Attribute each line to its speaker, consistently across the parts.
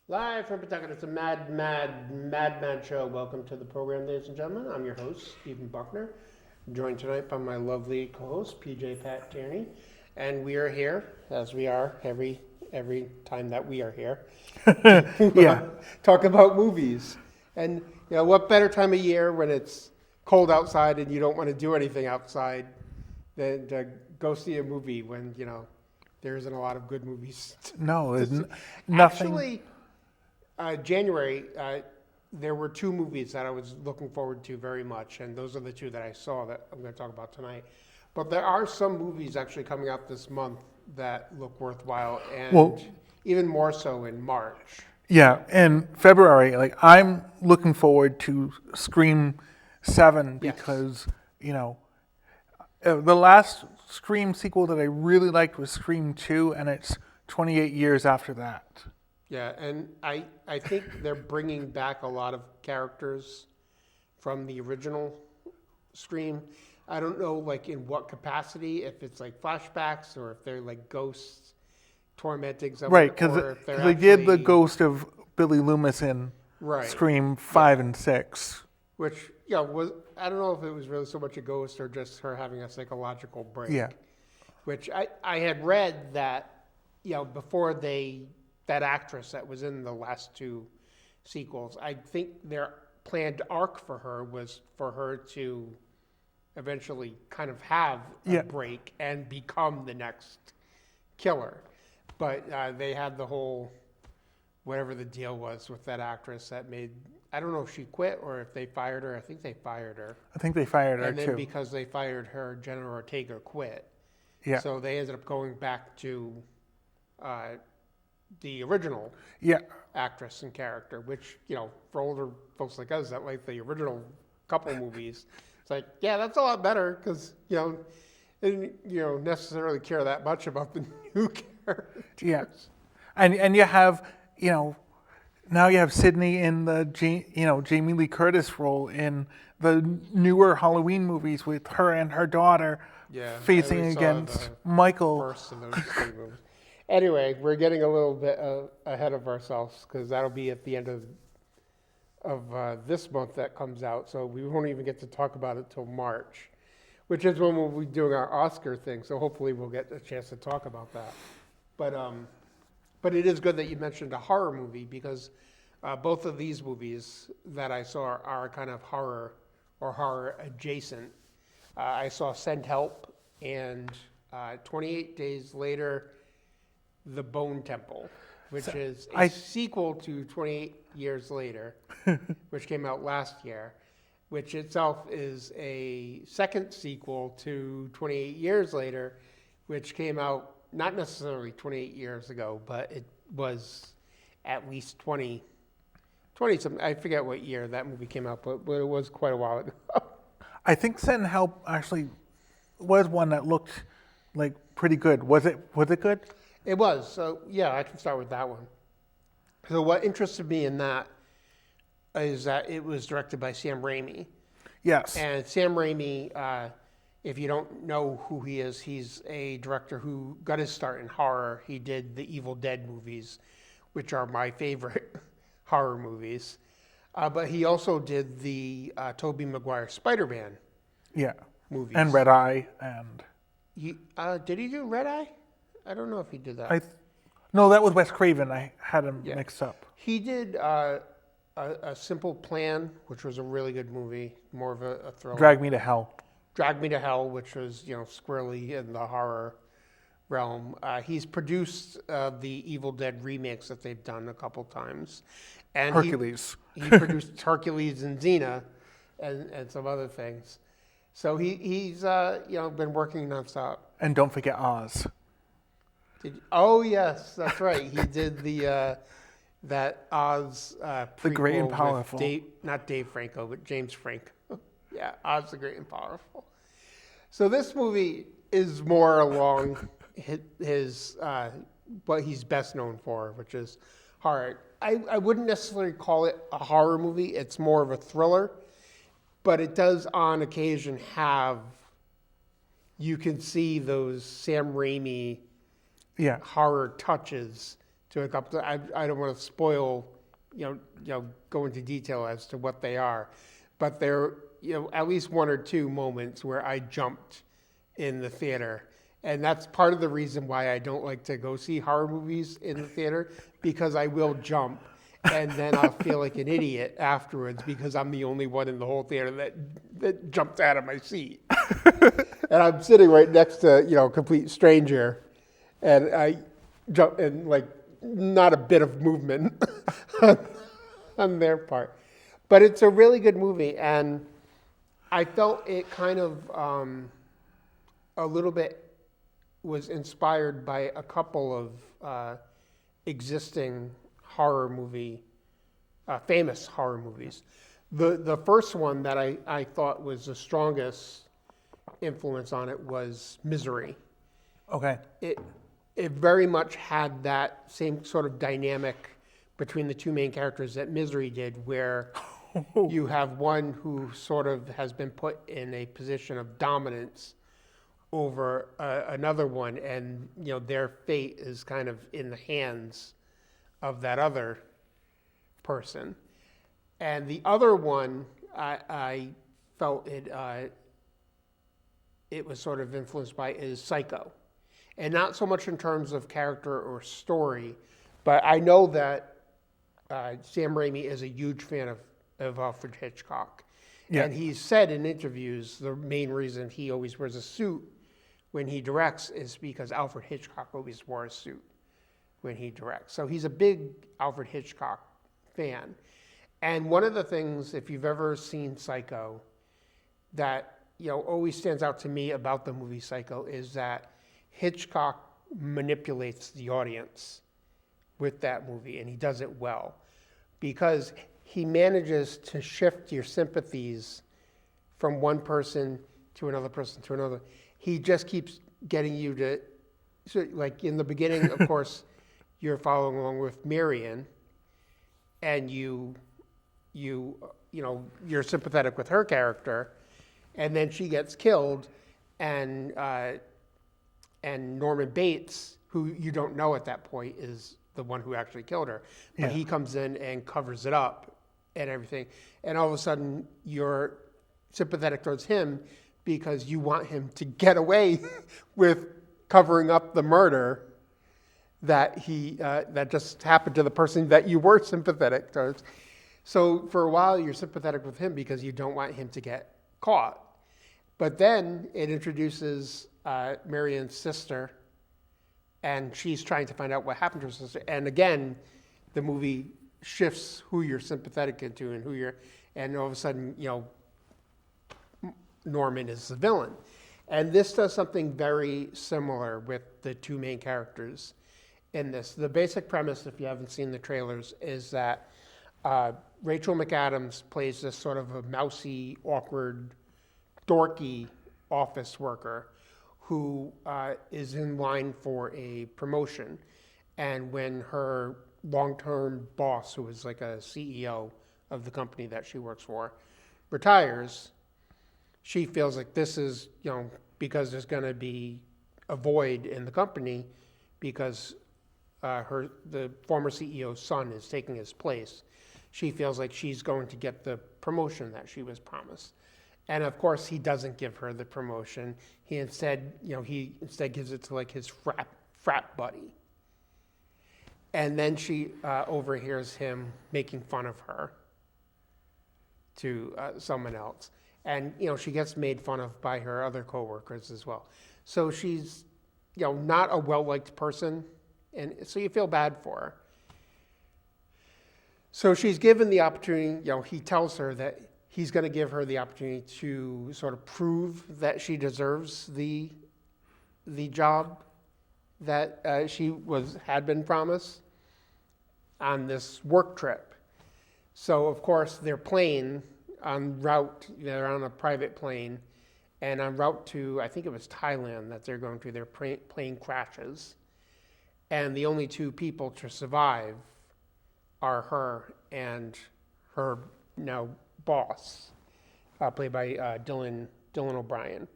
Speaker 1: Live from Pawtucket, it's a mad show. Welcome to the program, ladies and gentlemen. I'm your host, Stephen Buckner, joined tonight by my lovely co-host, PJ Pat Tierney, and we are here, as we are every time that we are here,
Speaker 2: Yeah.
Speaker 1: talk about movies. And you know, what better time of year when it's cold outside and you don't want to do anything outside than to go see a movie when, you know, there isn't a lot of good movies.
Speaker 2: No, nothing.
Speaker 1: Actually, January, there were two movies that I was looking forward to very much, and those are the two that I saw that I'm going to talk about tonight. But there are some movies actually coming out this month that look worthwhile, and even more so in March.
Speaker 2: Yeah, in February, like I'm looking forward to Scream 7 because, you know, the last Scream sequel that I really liked was Scream 2, and it's 28 years after that.
Speaker 1: Yeah, and I think they're bringing back a lot of characters from the original Scream. I don't know, like, in what capacity, if it's like flashbacks or if they're like ghosts tormenting someone.
Speaker 2: Right, because they did the ghost of Billy Loomis in Scream 5 and 6.
Speaker 1: Which, yeah, I don't know if it was really so much a ghost or just her having a psychological break.
Speaker 2: Yeah.
Speaker 1: Which I had read that, you know, before that actress that was in the last two sequels, I think their planned arc for her was for her to eventually kind of have a break and become the next killer. But they had the whole, whatever the deal was with that actress that made, I don't know if she quit or if they fired her. I think they fired her.
Speaker 2: I think they fired her
Speaker 1: and then
Speaker 2: too.
Speaker 1: Because they fired her, Jenna Ortega quit.
Speaker 2: Yeah.
Speaker 1: So they ended up going back to the original actress and character, which, you know, for older folks like us that like the original couple movies, it's like, yeah, that's a lot better because, you know, didn't, you know, necessarily care that much about the new characters.
Speaker 2: Yeah. And you have, you know, now you have Sydney in the, Jamie Lee Curtis role in the newer Halloween movies with her and her daughter facing against Michael.
Speaker 1: First of those three movies. Anyway, we're getting a little bit ahead of ourselves because that'll be at the end of this month that comes out. So we won't even get to talk about it till March, which is when we'll be doing our Oscar thing. So hopefully we'll get a chance to talk about that. But it is good that you mentioned a horror movie because both of these movies that I saw are kind of horror or horror adjacent. I saw Send Help and 28 Days Later, The Bone Temple, which is a sequel to 28 Years Later, which came out last year, which itself is a second sequel to 28 Years Later, which came out not necessarily 28 years ago, but it was at least 20 something. I forget what year that movie came out, but it was quite a while ago.
Speaker 2: I think Send Help actually was one that looked like pretty good. Was it good?
Speaker 1: It was. So, yeah, I can start with that one. So what interested me in that is that it was directed by Sam Raimi.
Speaker 2: Yes.
Speaker 1: And Sam Raimi, if you don't know who he is, he's a director who got his start in horror. He did the Evil Dead movies, which are my favorite horror movies. But he also did the Tobey Maguire Spider-Man movies.
Speaker 2: And Red Eye. And
Speaker 1: did he do Red Eye? I don't know if he did that.
Speaker 2: No, that was Wes Craven. I had him mixed up.
Speaker 1: He did A Simple Plan, which was a really good movie, more of a thriller.
Speaker 2: Drag Me to Hell.
Speaker 1: Drag Me to Hell, which was, squarely in the horror realm. He's produced the Evil Dead remakes that they've done a couple times. And
Speaker 2: Hercules.
Speaker 1: He produced Hercules and Xena and some other things. So he's been working nonstop.
Speaker 2: And don't forget Oz.
Speaker 1: Oh, yes, that's right. He did that Oz prequel
Speaker 2: The Great and Powerful.
Speaker 1: with not Dave Franco, but James Franco. Yeah, Oz the Great and Powerful. So this movie is more along his what he's best known for, which is horror. I wouldn't necessarily call it a horror movie. It's more of a thriller, but it does on occasion have, you can see those Sam Raimi horror touches to a couple. I don't want to spoil, go into detail as to what they are, but there, at least one or two moments where I jumped in the theater. And that's part of the reason why I don't like to go see horror movies in the theater, because I will jump and then I'll feel like an idiot afterwards because I'm the only one in the whole theater that jumped out of my seat. And I'm sitting right next to, a complete stranger, and I jump, and like not a bit of movement on their part. But it's a really good movie, and I felt it kind of a little bit was inspired by a couple of existing famous horror movies. The first one that I thought was the strongest influence on it was Misery.
Speaker 2: Okay.
Speaker 1: It very much had that same sort of dynamic between the two main characters that Misery did, where you have one who sort of has been put in a position of dominance over another one, and their fate is kind of in the hands of that other person. And the other one, I felt it was sort of influenced by, is Psycho. And not so much in terms of character or story, but I know that Sam Raimi is a huge fan of Alfred Hitchcock. Yeah. And he's said in interviews the main reason he always wears a suit when he directs is because Alfred Hitchcock always wore a suit when he directs. So he's a big Alfred Hitchcock fan. And one of the things, if you've ever seen Psycho, that always stands out to me about the movie Psycho is that Hitchcock manipulates the audience with that movie, and he does it well, because he manages to shift your sympathies from one person to another person to another. He just keeps getting you to, so like in the beginning, of course, you're following along with Marion, and you're sympathetic with her character, and then she gets killed, and Norman Bates, who you don't know at that point, is the one who actually killed her, but he comes in and covers it up and everything, and all of a sudden you're sympathetic towards him because you want him to get away with covering up the murder that that just happened to the person that you were sympathetic towards. So for a while you're sympathetic with him because you don't want him to get caught. But then it introduces Marion's sister, and she's trying to find out what happened to her sister. And again, the movie shifts who you're sympathetic into and all of a sudden, Norman is the villain. And this does something very similar with the two main characters in this. The basic premise, if you haven't seen the trailers, is that Rachel McAdams plays this sort of a mousy, awkward, dorky office worker who is in line for a promotion. And when her long-term boss, who is like a CEO of the company that she works for, retires, she feels like this is, because there's going to be a void in the company because the former CEO's son is taking his place. She feels like she's going to get the promotion that she was promised. And of course, he doesn't give her the promotion. He instead gives it to like his frat buddy. And then she overhears him making fun of her to someone else. And, she gets made fun of by her other coworkers as well. So she's, not a well-liked person, and so you feel bad for her. So she's given the opportunity, he tells her that he's going to give her the opportunity to sort of prove that she deserves the job that she had been promised on this work trip. So, of course, they're on a private plane, and en route to, I think it was Thailand that they're going to, their plane crashes. And the only two people to survive are her and her now boss, played by Dylan O'Brien.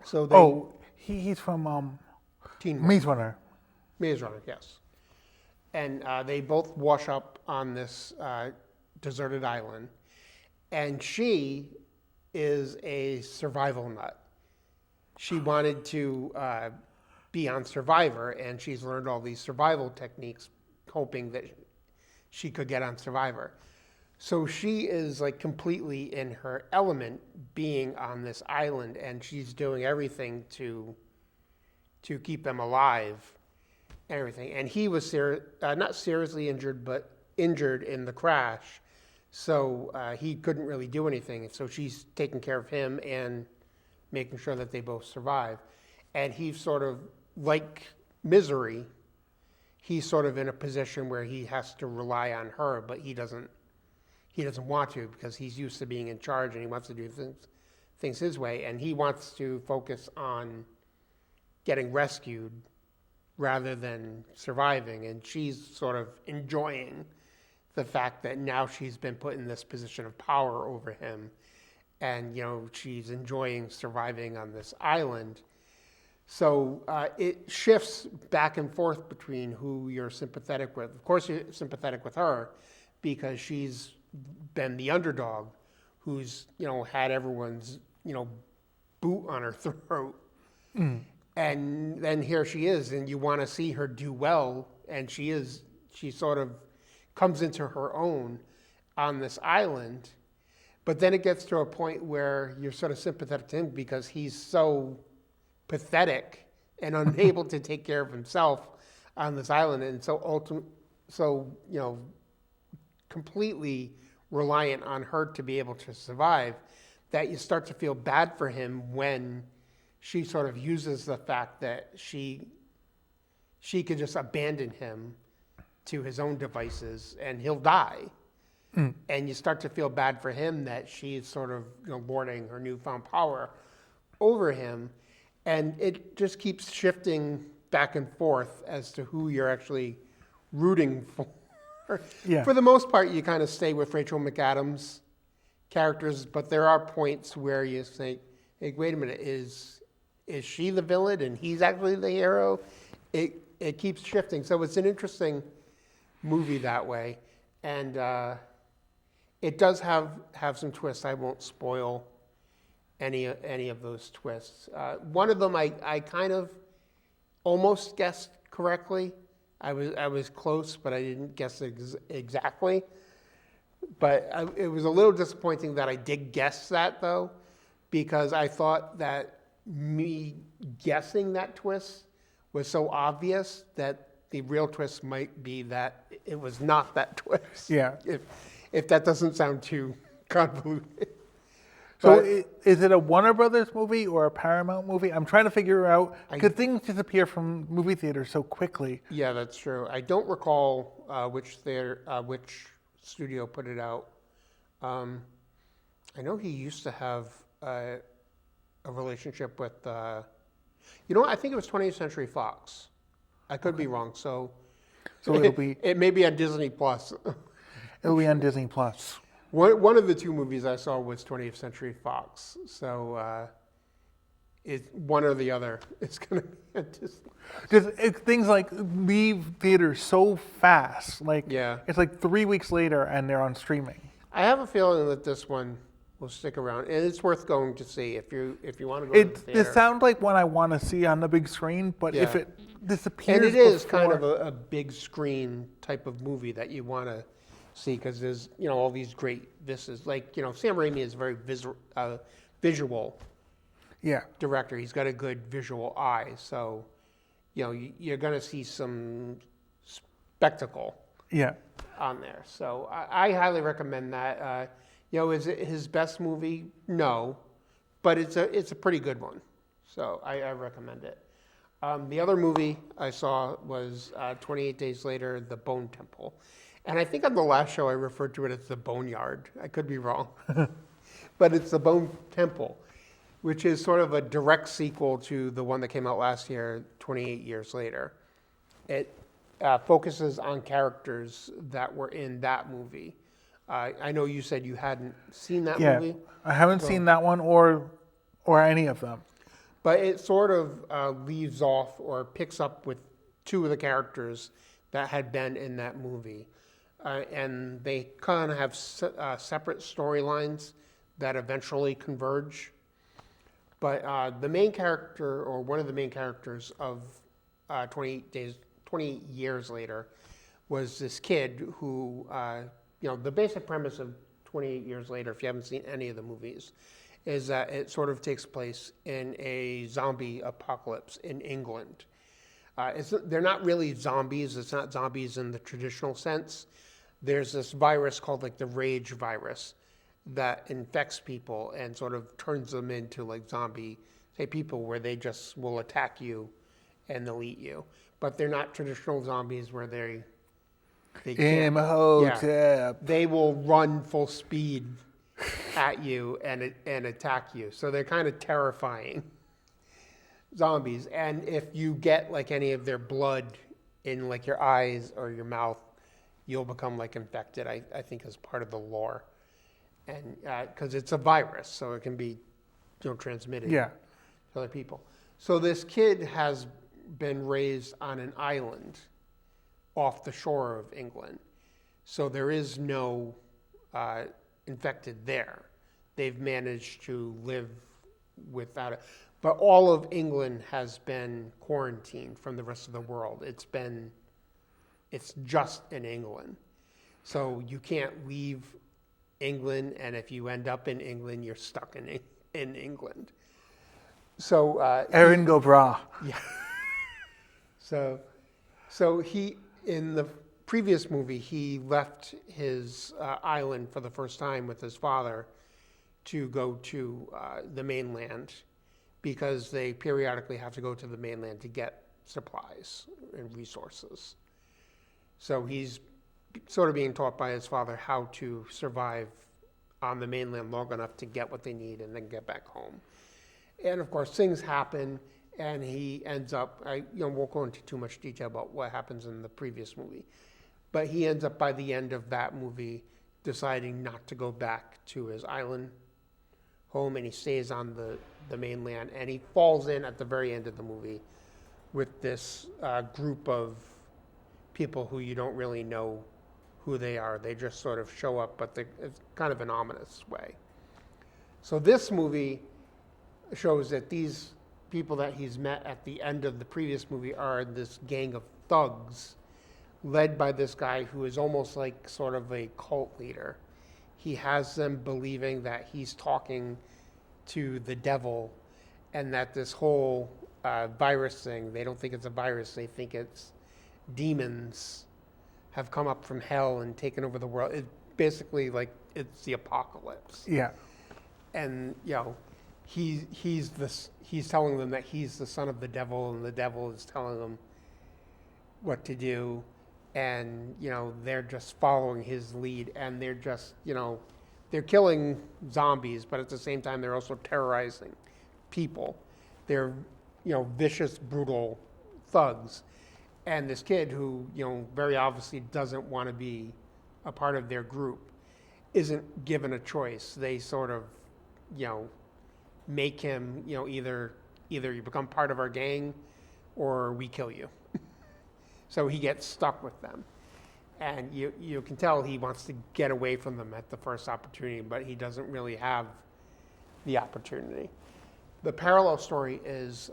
Speaker 1: So
Speaker 2: he's from
Speaker 1: Teen
Speaker 2: Maze Runner.
Speaker 1: Maze Runner, yes. And they both wash up on this deserted island. And she is a survival nut. She wanted to be on Survivor, and she's learned all these survival techniques, hoping that she could get on Survivor. So she is like completely in her element being on this island, and she's doing everything to keep them alive and everything. And he was not seriously injured, but injured in the crash. So he couldn't really do anything. So she's taking care of him and making sure that they both survive. And he's sort of like Misery. He's sort of in a position where he has to rely on her, but he doesn't want to, because he's used to being in charge and he wants to do things his way. And he wants to focus on getting rescued rather than surviving. And she's sort of enjoying the fact that now she's been put in this position of power over him. And, she's enjoying surviving on this island. So it shifts back and forth between who you're sympathetic with. Of course, you're sympathetic with her because she's been the underdog who's, had everyone's, boot on her throat. And then here she is, and you want to see her do well. And she sort of comes into her own on this island. But then it gets to a point where you're sort of sympathetic to him because he's so pathetic and unable to take care of himself on this island, and completely reliant on her to be able to survive, that you start to feel bad for him when she sort of uses the fact that she could just abandon him to his own devices and he'll die. And you start to feel bad for him that she's sort of lording her newfound power over him. And it just keeps shifting back and forth as to who you're actually rooting for.
Speaker 2: Yeah.
Speaker 1: For the most part, you kind of stay with Rachel McAdams' characters, but there are points where you think, hey, wait a minute, is she the villain and he's actually the hero? It keeps shifting. So it's an interesting movie that way. And it does have some twists. I won't spoil any of those twists. One of them I kind of almost guessed correctly. I was close, but I didn't guess exactly. But it was a little disappointing that I did guess that, though, because I thought that me guessing that twist was so obvious that the real twist might be that it was not that twist.
Speaker 2: Yeah.
Speaker 1: If that doesn't sound too convoluted.
Speaker 2: So is it a Warner Brothers movie or a Paramount movie? I'm trying to figure out, because things disappear from movie theaters so quickly.
Speaker 1: Yeah, that's true. I don't recall which studio put it out. I know he used to have a relationship with, I think it was 20th Century Fox. I could be wrong. So
Speaker 2: it'll be.
Speaker 1: It may be on Disney Plus.
Speaker 2: It'll be on Disney Plus.
Speaker 1: One of the two movies I saw was 20th Century Fox. So one or the other. It's going to be on Disney.
Speaker 2: Things like leave theaters so fast.
Speaker 1: Yeah.
Speaker 2: It's like 3 weeks later and they're on streaming.
Speaker 1: I have a feeling that this one will stick around, and it's worth going to see if you want to go to the theater.
Speaker 2: It sounds like one I want to see on the big screen, but if it disappears,
Speaker 1: and it is kind of a big screen type of movie that you want to see, because there's, all these great vistas. Like, Sam Raimi is a very visual
Speaker 2: Yeah.
Speaker 1: director. He's got a good visual eye. So, you're going to see some spectacle
Speaker 2: Yeah.
Speaker 1: on there. So I highly recommend that. Is it his best movie? No, but it's a pretty good one. So I recommend it. The other movie I saw was 28 Days Later, The Bone Temple. And I think on the last show I referred to it as The Boneyard. I could be wrong. But it's The Bone Temple, which is sort of a direct sequel to the one that came out last year, 28 Years Later. It focuses on characters that were in that movie. I know you said you hadn't seen that
Speaker 2: Yeah.
Speaker 1: movie.
Speaker 2: I haven't seen that one or any of them.
Speaker 1: But it sort of leaves off or picks up with two of the characters that had been in that movie. And they kind of have separate storylines that eventually converge. But the main character, or one of the main characters of 28 Years Later, was this kid who, the basic premise of 28 Years Later, if you haven't seen any of the movies, is that it sort of takes place in a zombie apocalypse in England. They're not really zombies. It's not zombies in the traditional sense. There's this virus called like the rage virus that infects people and sort of turns them into like zombie, say, people where they just will attack you and they'll eat you. But they're not traditional zombies where they can't.
Speaker 2: Imhotep.
Speaker 1: They will run full speed at you and attack you. So they're kind of terrifying zombies. And if you get like any of their blood in like your eyes or your mouth, you'll become like infected, I think, as part of the lore. And because it's a virus, so it can be transmitted to other people. So this kid has been raised on an island off the shore of England. So there is no infected there. They've managed to live without it. But all of England has been quarantined from the rest of the world. It's just in England. So you can't leave England, and if you end up in England, you're stuck in England. So
Speaker 2: Erin go bragh.
Speaker 1: yeah. So he, in the previous movie, he left his island for the first time with his father to go to the mainland, because they periodically have to go to the mainland to get supplies and resources. So he's sort of being taught by his father how to survive on the mainland long enough to get what they need and then get back home. And of course, things happen, and he ends up, I won't go into too much detail about what happens in the previous movie, but he ends up by the end of that movie deciding not to go back to his island home, and he stays on the mainland, and he falls in at the very end of the movie with this group of people who you don't really know who they are. They just sort of show up, but it's kind of an ominous way. So this movie shows that these people that he's met at the end of the previous movie are this gang of thugs led by this guy who is almost like sort of a cult leader. He has them believing that he's talking to the devil, and that this whole virus thing, they don't think it's a virus, they think it's demons have come up from hell and taken over the world. It's basically like it's the apocalypse.
Speaker 2: Yeah.
Speaker 1: And he's telling them that he's the son of the devil, and the devil is telling them what to do, and they're just following his lead, and they're just they're killing zombies, but at the same time they're also terrorizing people. They're vicious, brutal thugs. And this kid who, very obviously doesn't want to be a part of their group isn't given a choice. They sort of, make him, either you become part of our gang or we kill you. So he gets stuck with them. And you can tell he wants to get away from them at the first opportunity, but he doesn't really have the opportunity. The parallel story is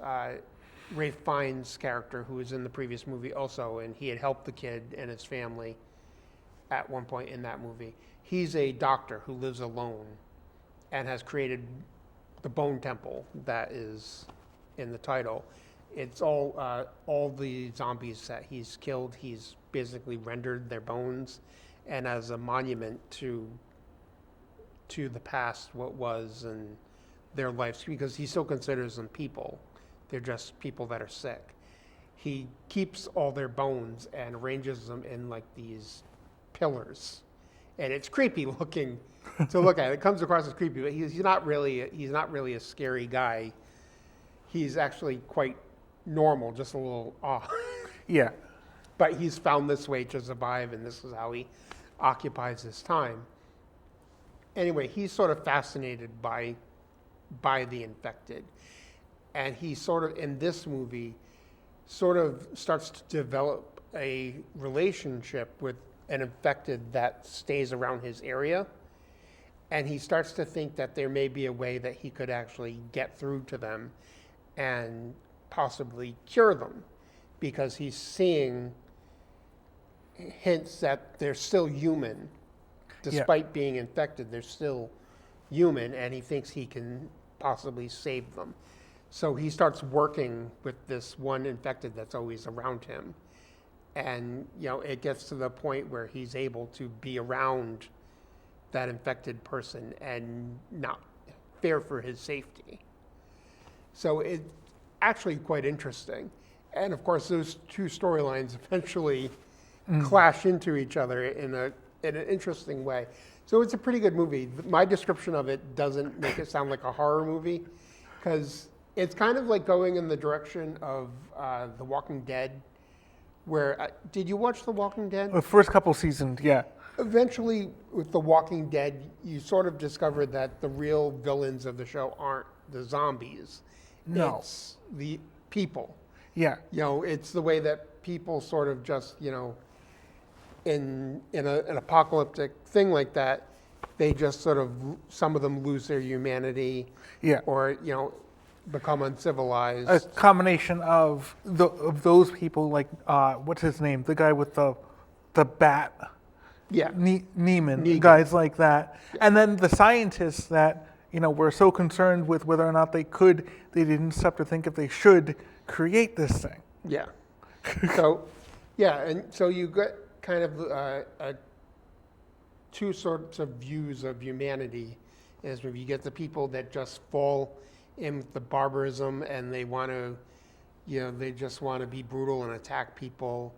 Speaker 1: Ralph Fiennes' character, who was in the previous movie also, and he had helped the kid and his family at one point in that movie. He's a doctor who lives alone and has created the Bone Temple that is in the title. It's all the zombies that he's killed. He's basically rendered their bones, and as a monument to the past, what was, and their lives, because he still considers them people. They're just people that are sick. He keeps all their bones and arranges them in like these pillars, and it's creepy looking to look at. It comes across as creepy, but he's not really a scary guy. He's actually quite normal, just a little off.
Speaker 2: Yeah.
Speaker 1: But he's found this way to survive, and this is how he occupies his time. Anyway, he's sort of fascinated by the infected. And he sort of, in this movie, sort of starts to develop a relationship with an infected that stays around his area. And he starts to think that there may be a way that he could actually get through to them and possibly cure them, because he's seeing hints that they're still human. Despite being infected, they're still human, and he thinks he can possibly save them. So he starts working with this one infected that's always around him. And, it gets to the point where he's able to be around that infected person and not fear for his safety. So it's actually quite interesting. And of course, those two storylines eventually clash into each other in an interesting way. So it's a pretty good movie. My description of it doesn't make it sound like a horror movie, because it's kind of like going in the direction of The Walking Dead, where, did you watch The Walking Dead?
Speaker 2: The first couple seasons, yeah.
Speaker 1: Eventually, with The Walking Dead, you sort of discover that the real villains of the show aren't the zombies.
Speaker 2: No.
Speaker 1: It's the people.
Speaker 2: Yeah.
Speaker 1: It's the way that people sort of just, in an apocalyptic thing like that, they just sort of, some of them lose their humanity.
Speaker 2: Yeah.
Speaker 1: Or, become uncivilized.
Speaker 2: A combination of those people, like, what's his name? The guy with the bat.
Speaker 1: Yeah.
Speaker 2: Negan, guys like that. Yeah. And then the scientists that, were so concerned with whether or not they didn't stop to think if they should create this thing.
Speaker 1: Yeah. So, and so you get kind of two sorts of views of humanity. Is where you get the people that just fall in with the barbarism, and they want to, they just want to be brutal and attack people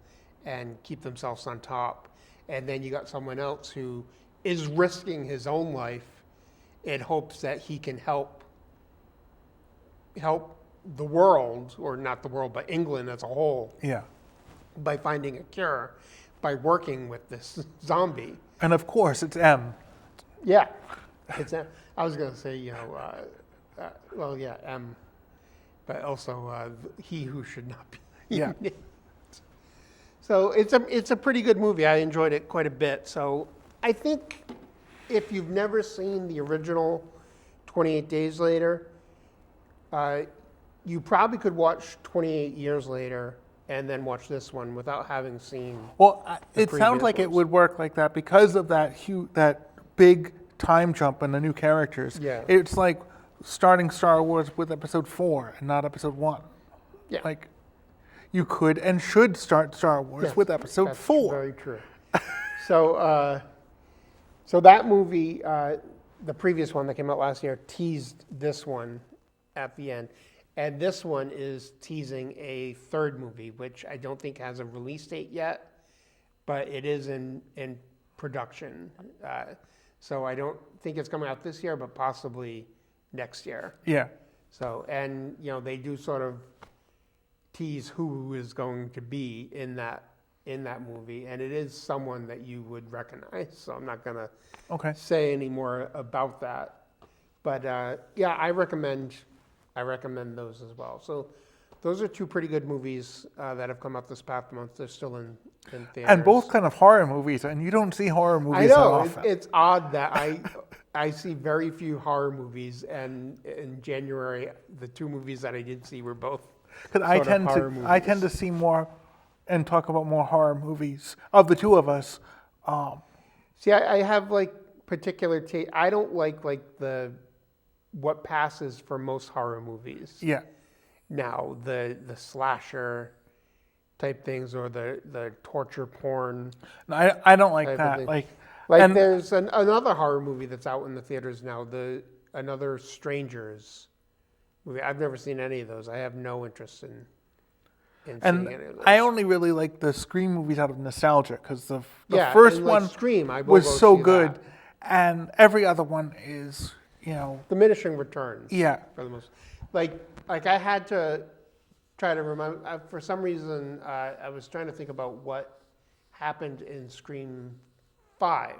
Speaker 1: and keep themselves on top. And then you got someone else who is risking his own life in hopes that he can help the world, or not the world, but England as a whole.
Speaker 2: Yeah.
Speaker 1: By finding a cure, by working with this zombie.
Speaker 2: And of course, it's M.
Speaker 1: Yeah, it's M. I was going to say, M, but also he who should not be.
Speaker 2: Yeah.
Speaker 1: So it's a pretty good movie. I enjoyed it quite a bit. So I think if you've never seen the original 28 Days Later, you probably could watch 28 Years Later and then watch this one without having seen.
Speaker 2: Well, it sounds like it would work like that because of that big time jump and the new characters.
Speaker 1: Yeah.
Speaker 2: It's like starting Star Wars with Episode 4 and not Episode 1.
Speaker 1: Yeah.
Speaker 2: Like, you could and should start Star Wars with Episode 4.
Speaker 1: Very true. So that movie, the previous one that came out last year, teased this one at the end. And this one is teasing a third movie, which I don't think has a release date yet, but it is in production. So I don't think it's coming out this year, but possibly next year.
Speaker 2: Yeah.
Speaker 1: So, and, they do sort of tease who is going to be in that movie, and it is someone that you would recognize. So I'm not gonna say any more about that. But I recommend those as well. So those are two pretty good movies that have come out this past month. They're still in theaters.
Speaker 2: And both kind of horror movies, and you don't see horror movies
Speaker 1: that
Speaker 2: often.
Speaker 1: I know it's odd that I see very few horror movies, and in January the two movies that I did see were both.
Speaker 2: Because I tend to see more and talk about more horror movies of the two of us
Speaker 1: See, I have like particular taste. I don't like what passes for most horror movies.
Speaker 2: Yeah.
Speaker 1: Now, the slasher type things or the torture porn.
Speaker 2: No, I don't like
Speaker 1: type of
Speaker 2: that.
Speaker 1: thing.
Speaker 2: Like
Speaker 1: Like
Speaker 2: and
Speaker 1: there's another horror movie that's out in the theaters now, another Strangers movie. I've never seen any of those. I have no interest in seeing any of those.
Speaker 2: I only really like the Scream movies out of nostalgia because the
Speaker 1: Yeah,
Speaker 2: first
Speaker 1: and, like,
Speaker 2: one
Speaker 1: Scream, I will
Speaker 2: was
Speaker 1: go
Speaker 2: so
Speaker 1: see
Speaker 2: good,
Speaker 1: that.
Speaker 2: and every other one is,
Speaker 1: Diminishing returns.
Speaker 2: yeah.
Speaker 1: For the most, like I had to try to remember. For some reason, I was trying to think about what happened in Scream 5.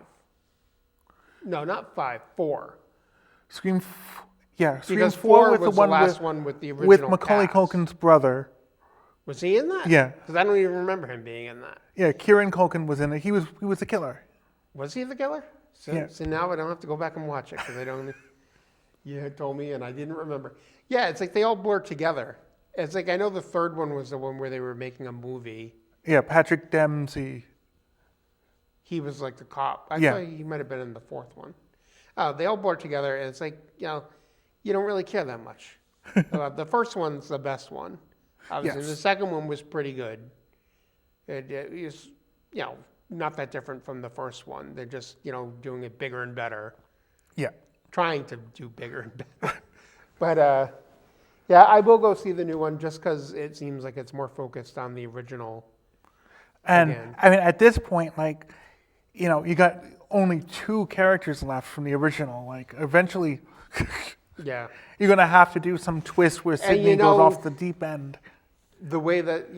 Speaker 1: No, not 5, 4.
Speaker 2: Scream 4
Speaker 1: Because 4
Speaker 2: with
Speaker 1: was
Speaker 2: the one
Speaker 1: last one with the original
Speaker 2: with Macaulay
Speaker 1: cast.
Speaker 2: Culkin's brother.
Speaker 1: Was he in that?
Speaker 2: Yeah.
Speaker 1: Because I don't even remember him being in that.
Speaker 2: Yeah, Kieran Culkin was in it. He was the killer.
Speaker 1: Was he the killer? So,
Speaker 2: Yeah.
Speaker 1: so now I don't have to go back and watch it because I don't. You had told me and I didn't remember. Yeah, it's like they all blur together. It's like I know the third one was the one where they were making a movie.
Speaker 2: Yeah, Patrick Dempsey.
Speaker 1: He was like the cop. I
Speaker 2: Yeah.
Speaker 1: thought he might have been in the fourth one. They all blur together, and it's like, you don't really care that much. The first one's the best one. Obviously,
Speaker 2: Yes.
Speaker 1: the second one was pretty good. It was, not that different from the first one. They're just, doing it bigger and better.
Speaker 2: Yeah.
Speaker 1: Trying to do bigger and better. But, yeah, I will go see the new one just because it seems like it's more focused on the original.
Speaker 2: And
Speaker 1: Again.
Speaker 2: I mean, at this point, like, you got only 2 characters left from the original. Like, eventually,
Speaker 1: Yeah.
Speaker 2: you're gonna have to do some twist where Sydney goes off the deep end.
Speaker 1: The way that,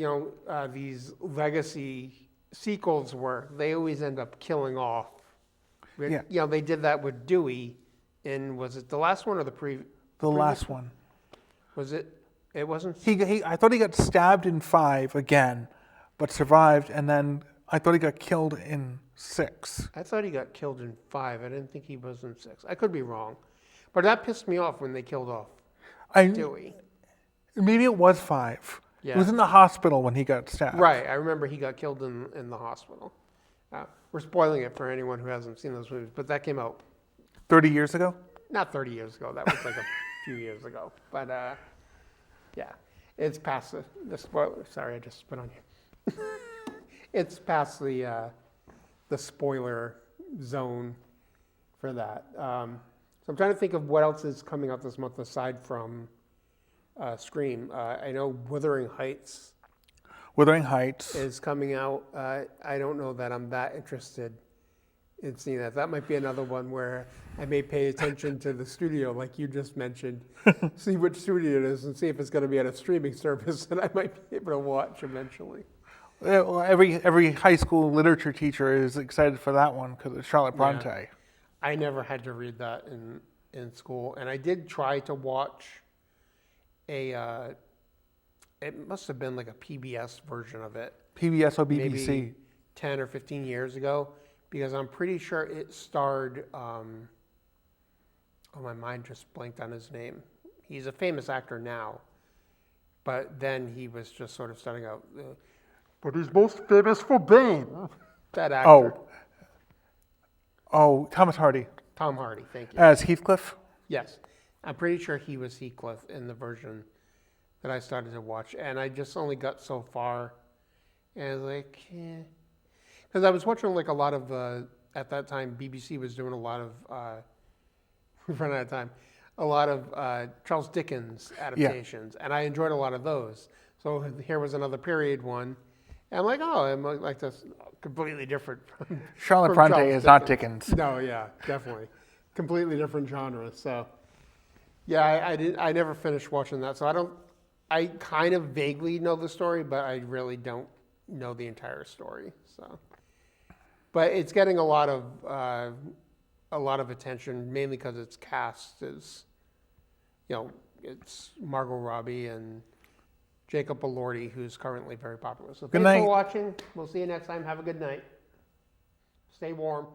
Speaker 1: these legacy sequels work, they always end up killing off.
Speaker 2: Yeah.
Speaker 1: They did that with Dewey in, was it the last one or
Speaker 2: The last one.
Speaker 1: Was it? It wasn't?
Speaker 2: I thought he got stabbed in 5 again, but survived, and then I thought he got killed in 6.
Speaker 1: I thought he got killed in 5. I didn't think he was in 6. I could be wrong. But that pissed me off when they killed off Dewey.
Speaker 2: Maybe it was 5.
Speaker 1: Yeah.
Speaker 2: It was in the hospital when he got stabbed.
Speaker 1: Right. I remember he got killed in the hospital. We're spoiling it for anyone who hasn't seen those movies, but that came out
Speaker 2: 30 years ago?
Speaker 1: not 30 years ago. That was like a few years ago. But yeah, it's past the spoiler. Sorry, I just spit on you. It's past the spoiler zone for that. So I'm trying to think of what else is coming out this month aside from Scream. I know Wuthering Heights is coming out. I don't know that I'm that interested in seeing that. That might be another one where I may pay attention to the studio, like you just mentioned, see which studio it is, and see if it's going to be at a streaming service that I might be able to watch eventually.
Speaker 2: Well, every high school literature teacher is excited for that one because it's Charlotte Bronte.
Speaker 1: Yeah. I never had to read that in school, and I did try to watch it must have been like a PBS version of it.
Speaker 2: PBS or BBC.
Speaker 1: Maybe 10 or 15 years ago, because I'm pretty sure it starred, my mind just blanked on his name. He's a famous actor now, but then he was just sort of starting out. But he's most famous for Bane. That actor.
Speaker 2: Oh, Thomas Hardy.
Speaker 1: Tom Hardy, thank you.
Speaker 2: As Heathcliff?
Speaker 1: Yes. I'm pretty sure he was Heathcliff in the version that I started to watch. And I just only got so far. And I was like, because I was watching like a lot of, at that time, BBC was doing a lot of, we've run out of time, a lot of Charles Dickens adaptations. Yeah. And I enjoyed a lot of those. So here was another period one. And I'm like, I'm like this completely different from
Speaker 2: Charlotte Bronte is not Dickens.
Speaker 1: No, yeah, definitely. Completely different genre. So, yeah, I never finished watching that. So I kind of vaguely know the story, but I really don't know the entire story. So, but it's getting a lot of attention, mainly because its cast is, it's Margot Robbie and Jacob Elordi, who's currently very popular. So thanks for watching. We'll see you next time. Have a good night. Stay warm.